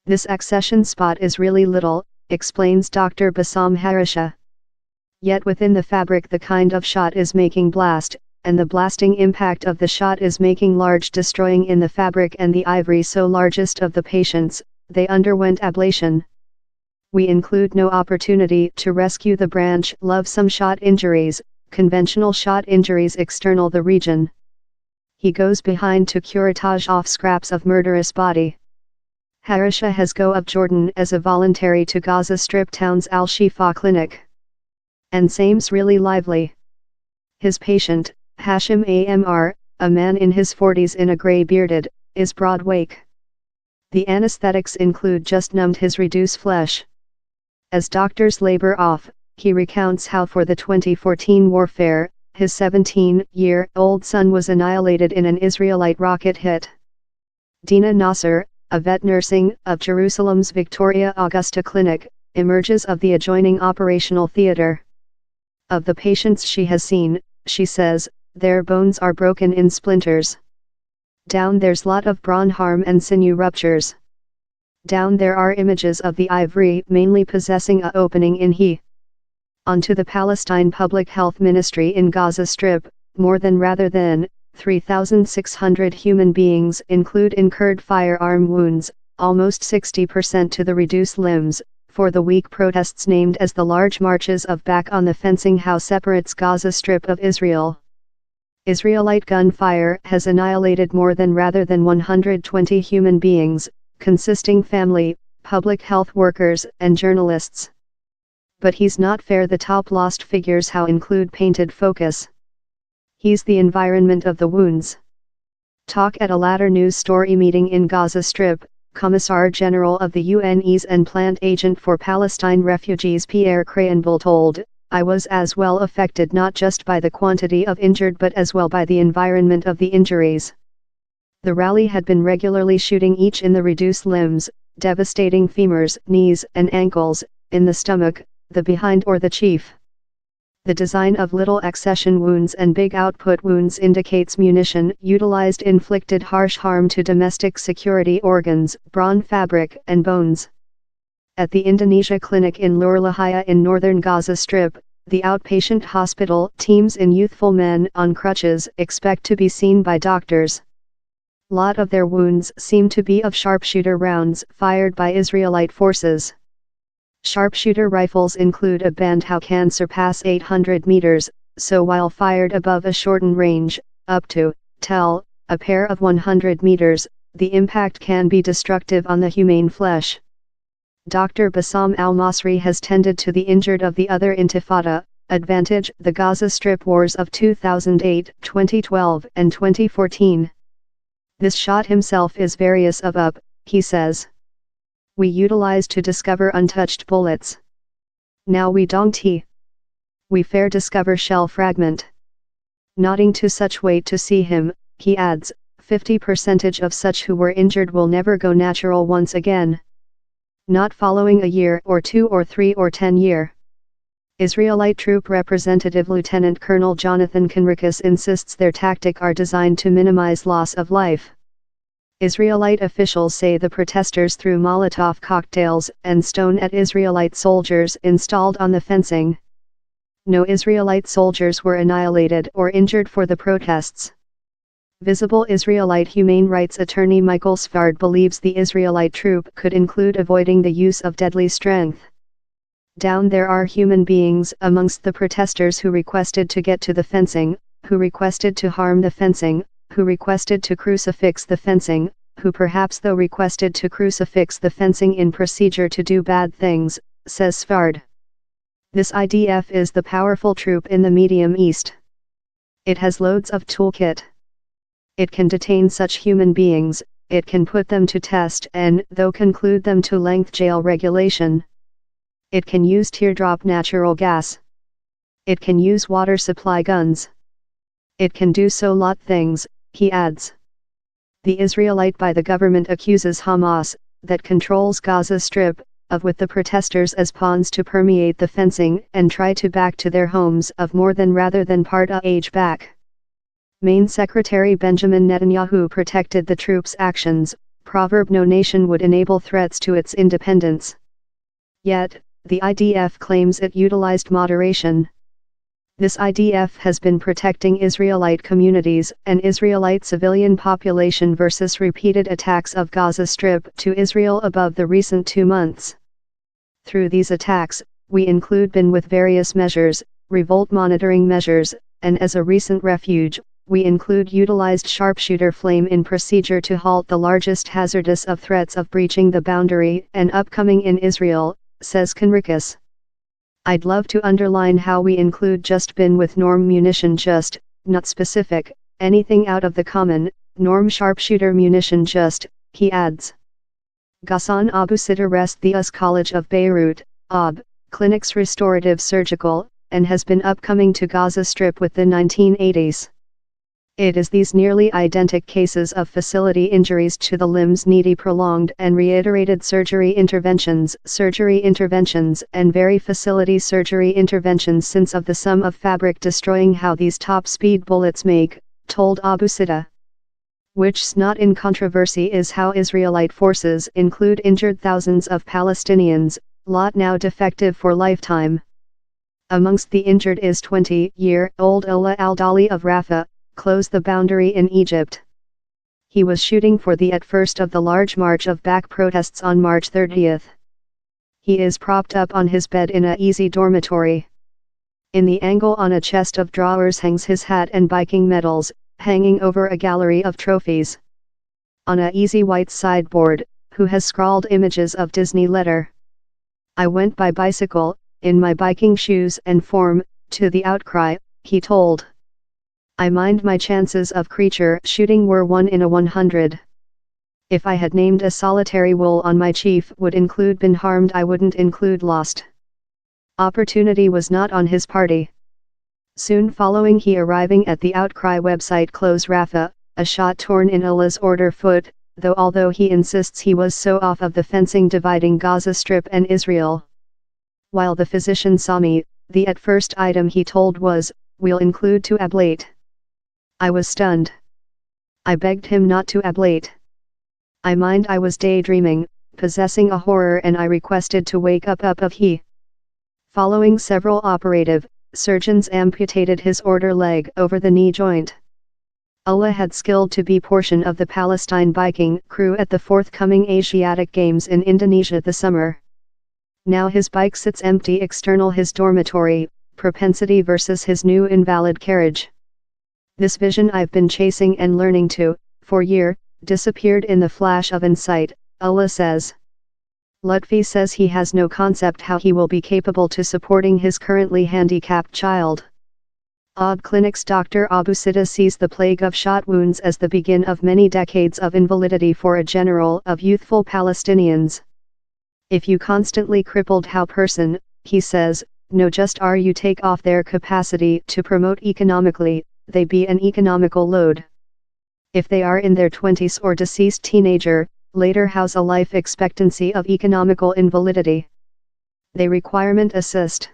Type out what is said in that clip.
This accession spot is really little, explains Dr. Bassam Harisha. Yet within the fabric the kind of shot is making blast, and the blasting impact of the shot is making large destroying in the fabric and the ivory. So largest of the patients, they underwent ablation. We include no opportunity to rescue the branch. Love some shot injuries, conventional shot injuries external the region. He goes behind to curettage off scraps of murderous body. Harisha has go of Jordan as a voluntary to Gaza Strip town's Al-Shifa clinic. And seems really lively. His patient, Hashim Amr, a man in his 40s in a grey bearded, is broad awake. The anesthetics include just numbed his reduced flesh. As doctors labor off, he recounts how for the 2014 warfare, his 17-year-old son was annihilated in an Israelite rocket hit. Dina Nasser, a vet nursing of Jerusalem's Victoria Augusta Clinic, emerges of the adjoining operational theater. Of the patients she has seen, she says, their bones are broken in splinters. Down there's lot of brawn harm and sinew ruptures. Down there are images of the ivory mainly possessing a opening in he. Onto the Palestine Public Health Ministry in Gaza Strip, more than rather than, 3,600 human beings include incurred firearm wounds, almost 60% to the reduced limbs, for the weak protests named as the large marches of back on the fencing how separates Gaza Strip of Israel. Israelite gunfire has annihilated more than rather than 120 human beings, consisting family, public health workers and journalists. But he's not fair. The top lost figures how include painted focus. He's the environment of the wounds. Talk at a latter news story meeting in Gaza Strip, Commissar General of the UN's and Plant Agent for Palestine Refugees Pierre Crayenville told, I was as well affected not just by the quantity of injured but as well by the environment of the injuries. The rally had been regularly shooting each in the reduced limbs, devastating femurs, knees and ankles, in the stomach, the behind or the chief. The design of little accession wounds and big output wounds indicates munition utilized inflicted harsh harm to domestic security organs, brawn fabric and bones. At the Indonesia clinic in Nur Lahaya in northern Gaza Strip, the outpatient hospital teams in youthful men on crutches expect to be seen by doctors. Lot of their wounds seem to be of sharpshooter rounds fired by Israelite forces. Sharpshooter rifles include a band how can surpass 800 meters, so while fired above a shortened range, up to, a pair of 100 meters, the impact can be destructive on the humane flesh. Dr. Bassam al-Masri has tended to the injured of the other intifada, advantage the Gaza Strip wars of 2008, 2012 and 2014. This shot himself is various of up, he says. We utilize to discover untouched bullets. Now we don't he. We fair discover shell fragment. Nodding to such wait to see him, he adds, 50% of such who were injured will never go natural once again. Not following a year or 2 or 3 or 10 year. Israelite troop representative Lieutenant Colonel Jonathan Conricus insists their tactic are designed to minimize loss of life. Israelite officials say the protesters threw Molotov cocktails and stone at Israelite soldiers installed on the fencing. No Israelite soldiers were annihilated or injured for the protests. Visible Israelite humane rights attorney Michael Sfard believes the Israelite troop could include avoiding the use of deadly strength. Down there are human beings amongst the protesters who requested to get to the fencing, who requested to harm the fencing, who requested to crucifix the fencing, who perhaps though requested to crucifix the fencing in procedure to do bad things, says Sfard. This IDF is the powerful troop in the Medium East. It has loads of toolkit. It can detain such human beings, it can put them to test and though conclude them to length jail regulation. It can use teardrop natural gas. It can use water supply guns. It can do so lot things, he adds. The Israelite by the government accuses Hamas, that controls Gaza Strip, of with the protesters as pawns to permeate the fencing and try to back to their homes of more than rather than part a age back. Main Secretary Benjamin Netanyahu protected the troops' actions, proverb no nation would enable threats to its independence. Yet, the IDF claims it utilized moderation. This IDF has been protecting Israelite communities and Israelite civilian population versus repeated attacks of Gaza Strip to Israel above the recent 2 months. Through these attacks, we include been with various measures, revolt monitoring measures, and as a recent refuge, we include utilized sharpshooter flame in procedure to halt the largest hazardous of threats of breaching the boundary and upcoming in Israel, says Conricus. I'd love to underline how we include just been with norm munition just, not specific, anything out of the common, norm sharpshooter munition just, he adds. Ghassan Abu Sitter Rest the US College of Beirut, OB, clinics restorative surgical, and has been upcoming to Gaza Strip with the 1980s. It is these nearly identical cases of facility injuries to the limbs needy prolonged and reiterated surgery interventions, and very facility surgery interventions since of the sum of fabric destroying how these top-speed bullets make, told Abu Sitta. Which's not in controversy is how Israelite forces include injured thousands of Palestinians, lot now defective for lifetime. Amongst the injured is 20-year-old Ola al-Dali of Rafah, close the boundary in Egypt. He was shooting for the at first of the large march of back protests on March 30th. He is propped up on his bed in a easy dormitory. In the angle on a chest of drawers hangs his hat and biking medals, hanging over a gallery of trophies. On a easy white sideboard, who has scrawled images of Disney letter. I went by bicycle, in my biking shoes and form, to the outcry, he told. I mind my chances of creature shooting were 1 in a 100. If I had named a solitary wool on my chief would include been harmed I wouldn't include lost. Opportunity was not on his party. Soon following he arriving at the outcry website close Rafah, a shot torn in Allah's order foot, although he insists he was so off of the fencing dividing Gaza Strip and Israel. While the physician saw me, the at first item he told was, we'll include to ablate. I was stunned. I begged him not to ablate. I mind I was daydreaming, possessing a horror and I requested to wake up of he. Following several operative, surgeons amputated his order leg over the knee joint. Allah had skilled to be portion of the Palestine biking crew at the forthcoming Asiatic Games in Indonesia this summer. Now his bike sits empty external his dormitory, propensity versus his new invalid carriage. This vision I've been chasing and learning to, for year, disappeared in the flash of insight, Allah says. Lutfi says he has no concept how he will be capable to supporting his currently handicapped child. OB Clinic's Dr. Abu Sitta sees the plague of shot wounds as the begin of many decades of invalidity for a general of youthful Palestinians. If you constantly crippled how person, he says, no just are you take off their capacity to promote economically, they be an economical load. If they are in their 20s or deceased teenager, later house a life expectancy of economical invalidity. They requirement assist.